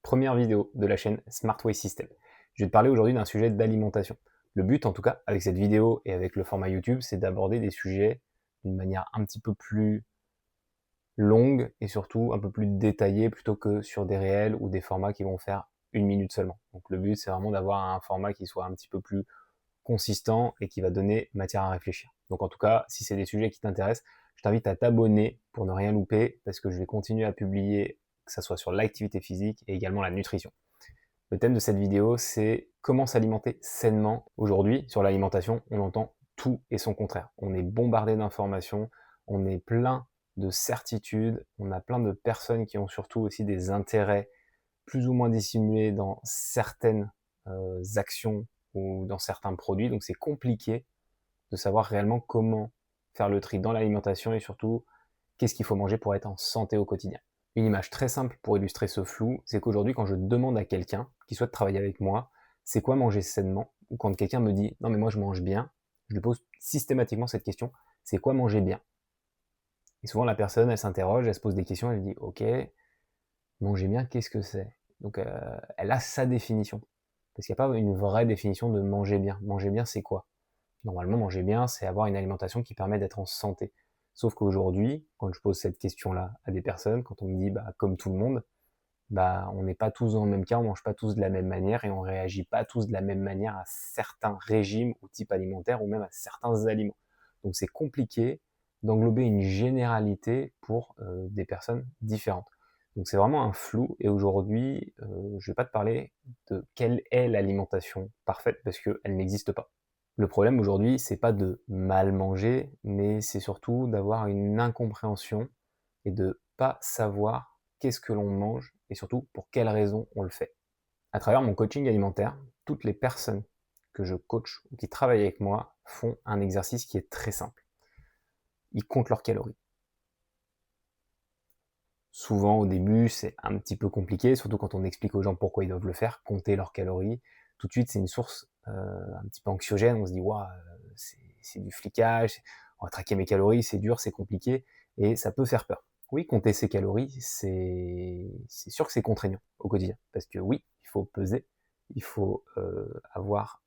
première vidéo de la chaîne Smart Way System. Je vais te parler aujourd'hui d'un sujet d'alimentation. Le but, en tout cas, avec cette vidéo et avec le format YouTube, c'est d'aborder des sujets d'une manière un petit peu plus longue et surtout un peu plus détaillée plutôt que sur des réels ou des formats qui vont faire 1 minute seulement. Donc le but, c'est vraiment d'avoir un format qui soit un petit peu plus consistant et qui va donner matière à réfléchir. Donc en tout cas, si c'est des sujets qui t'intéressent, je t'invite à t'abonner pour ne rien louper parce que je vais continuer à publier, que ce soit sur l'activité physique et également la nutrition. Le thème de cette vidéo, c'est comment s'alimenter sainement. Aujourd'hui, sur l'alimentation, on entend tout et son contraire. On est bombardé d'informations, on est plein de certitudes, on a plein de personnes qui ont surtout aussi des intérêts plus ou moins dissimulés dans certaines actions ou dans certains produits. Donc c'est compliqué de savoir réellement comment faire le tri dans l'alimentation et surtout qu'est-ce qu'il faut manger pour être en santé au quotidien. Une image très simple pour illustrer ce flou, c'est qu'aujourd'hui, quand je demande à quelqu'un qui souhaite travailler avec moi, c'est quoi manger sainement, ou quand quelqu'un me dit non mais moi je mange bien, je lui pose systématiquement cette question, c'est quoi manger bien? Et souvent la personne, elle s'interroge, elle se pose des questions, elle dit ok, manger bien, qu'est-ce que c'est? Donc elle a sa définition. Parce qu'il n'y a pas une vraie définition de manger bien. Manger bien, c'est quoi? Normalement, manger bien, c'est avoir une alimentation qui permet d'être en santé. Sauf qu'aujourd'hui, quand je pose cette question-là à des personnes, quand on me dit, bah, comme tout le monde, bah, on n'est pas tous dans le même cas, on mange pas tous de la même manière et on réagit pas tous de la même manière à certains régimes ou types alimentaires ou même à certains aliments. Donc c'est compliqué d'englober une généralité pour des personnes différentes. Donc c'est vraiment un flou et aujourd'hui, je vais pas te parler de quelle est l'alimentation parfaite parce qu'elle n'existe pas. Le problème aujourd'hui, c'est pas de mal manger, mais c'est surtout d'avoir une incompréhension et de pas savoir qu'est-ce que l'on mange et surtout pour quelles raisons on le fait. À travers mon coaching alimentaire, toutes les personnes que je coach ou qui travaillent avec moi font un exercice qui est très simple. Ils comptent leurs calories. Souvent au début, c'est un petit peu compliqué, surtout quand on explique aux gens pourquoi ils doivent le faire, compter leurs calories. Tout de suite, c'est une source un petit peu anxiogène. On se dit, waouh, c'est du flicage, on va traquer mes calories, c'est dur, c'est compliqué, et ça peut faire peur. Oui, compter ses calories, c'est sûr que c'est contraignant au quotidien, parce que oui, il faut peser, il faut avoir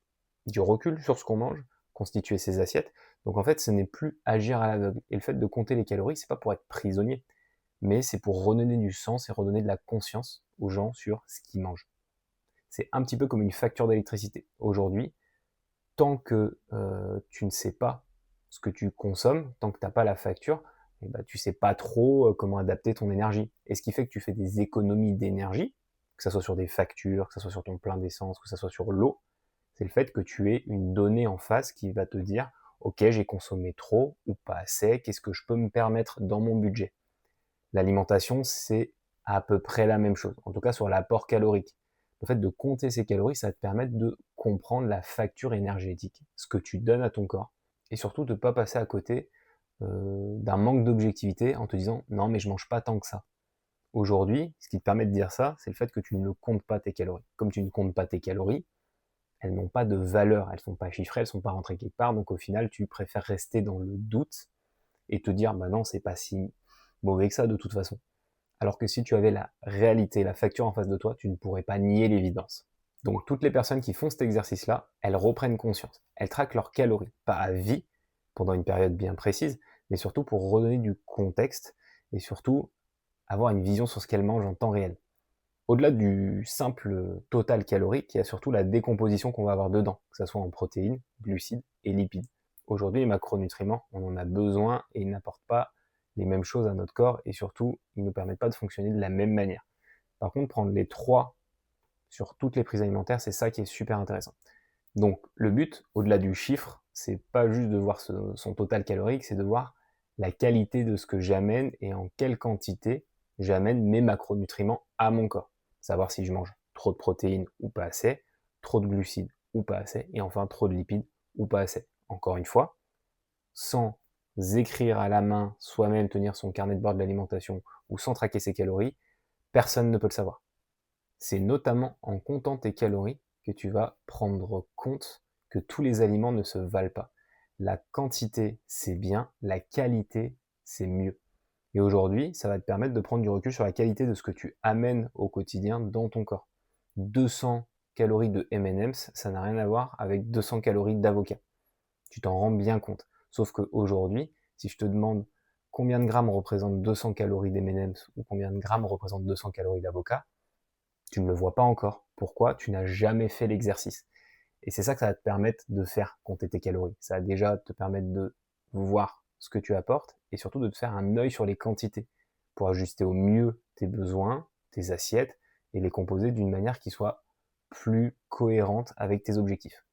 du recul sur ce qu'on mange, constituer ses assiettes. Donc en fait, ce n'est plus agir à l'aveugle. Et le fait de compter les calories, c'est pas pour être prisonnier, mais c'est pour redonner du sens et redonner de la conscience aux gens sur ce qu'ils mangent. C'est un petit peu comme une facture d'électricité. Aujourd'hui, tant que tu ne sais pas ce que tu consommes, tant que tu n'as pas la facture, eh ben, tu ne sais pas trop comment adapter ton énergie. Et ce qui fait que tu fais des économies d'énergie, que ce soit sur des factures, que ce soit sur ton plein d'essence, que ce soit sur l'eau, c'est le fait que tu aies une donnée en face qui va te dire ok, j'ai consommé trop ou pas assez, qu'est-ce que je peux me permettre dans mon budget. L'alimentation, c'est à peu près la même chose, en tout cas sur l'apport calorique. Le fait de compter ces calories, ça va te permettre de comprendre la facture énergétique, ce que tu donnes à ton corps, et surtout de ne pas passer à côté d'un manque d'objectivité en te disant non mais je mange pas tant que ça. Aujourd'hui, ce qui te permet de dire ça, c'est le fait que tu ne comptes pas tes calories. Comme tu ne comptes pas tes calories, elles n'ont pas de valeur, elles ne sont pas chiffrées, elles ne sont pas rentrées quelque part, donc au final tu préfères rester dans le doute et te dire bah non c'est pas si mauvais que ça de toute façon. Alors que si tu avais la réalité, la facture en face de toi, tu ne pourrais pas nier l'évidence. Donc toutes les personnes qui font cet exercice-là, elles reprennent conscience. Elles traquent leurs calories, pas à vie, pendant une période bien précise, mais surtout pour redonner du contexte et surtout avoir une vision sur ce qu'elles mangent en temps réel. Au-delà du simple total calorique, il y a surtout la décomposition qu'on va avoir dedans, que ce soit en protéines, glucides et lipides. Aujourd'hui, les macronutriments, on en a besoin et ils n'apportent pas les mêmes choses à notre corps et surtout, ils ne nous permettent pas de fonctionner de la même manière. Par contre, prendre les trois sur toutes les prises alimentaires, c'est ça qui est super intéressant. Donc, le but, au-delà du chiffre, c'est pas juste de voir son total calorique, c'est de voir la qualité de ce que j'amène et en quelle quantité j'amène mes macronutriments à mon corps. Savoir si je mange trop de protéines ou pas assez, trop de glucides ou pas assez, et enfin trop de lipides ou pas assez. Encore une fois, sans écrire à la main, soi-même tenir son carnet de bord de l'alimentation ou sans traquer ses calories, personne ne peut le savoir. C'est notamment en comptant tes calories que tu vas prendre compte que tous les aliments ne se valent pas. La quantité, c'est bien, la qualité, c'est mieux. Et aujourd'hui, ça va te permettre de prendre du recul sur la qualité de ce que tu amènes au quotidien dans ton corps. 200 calories de M&M's, ça n'a rien à voir avec 200 calories d'avocat. Tu t'en rends bien compte. Sauf qu'aujourd'hui, si je te demande combien de grammes représentent 200 calories d'M&M's ou combien de grammes représentent 200 calories d'avocat, tu ne le vois pas encore. Pourquoi? Tu n'as jamais fait l'exercice. Et c'est ça que ça va te permettre de faire, compter tes calories. Ça va déjà te permettre de voir ce que tu apportes et surtout de te faire un œil sur les quantités pour ajuster au mieux tes besoins, tes assiettes et les composer d'une manière qui soit plus cohérente avec tes objectifs.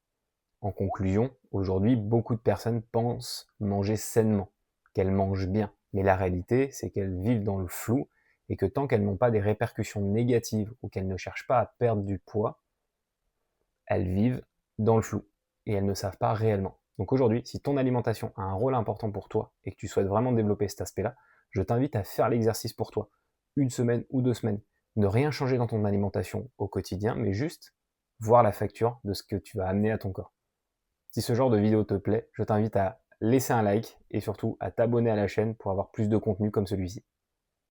En conclusion, aujourd'hui, beaucoup de personnes pensent manger sainement, qu'elles mangent bien. Mais la réalité, c'est qu'elles vivent dans le flou et que tant qu'elles n'ont pas des répercussions négatives ou qu'elles ne cherchent pas à perdre du poids, elles vivent dans le flou et elles ne savent pas réellement. Donc aujourd'hui, si ton alimentation a un rôle important pour toi et que tu souhaites vraiment développer cet aspect-là, je t'invite à faire l'exercice pour toi, 1 semaine ou 2 semaines. Ne rien changer dans ton alimentation au quotidien, mais juste voir la facture de ce que tu vas amener à ton corps. Si ce genre de vidéo te plaît, je t'invite à laisser un like et surtout à t'abonner à la chaîne pour avoir plus de contenu comme celui-ci.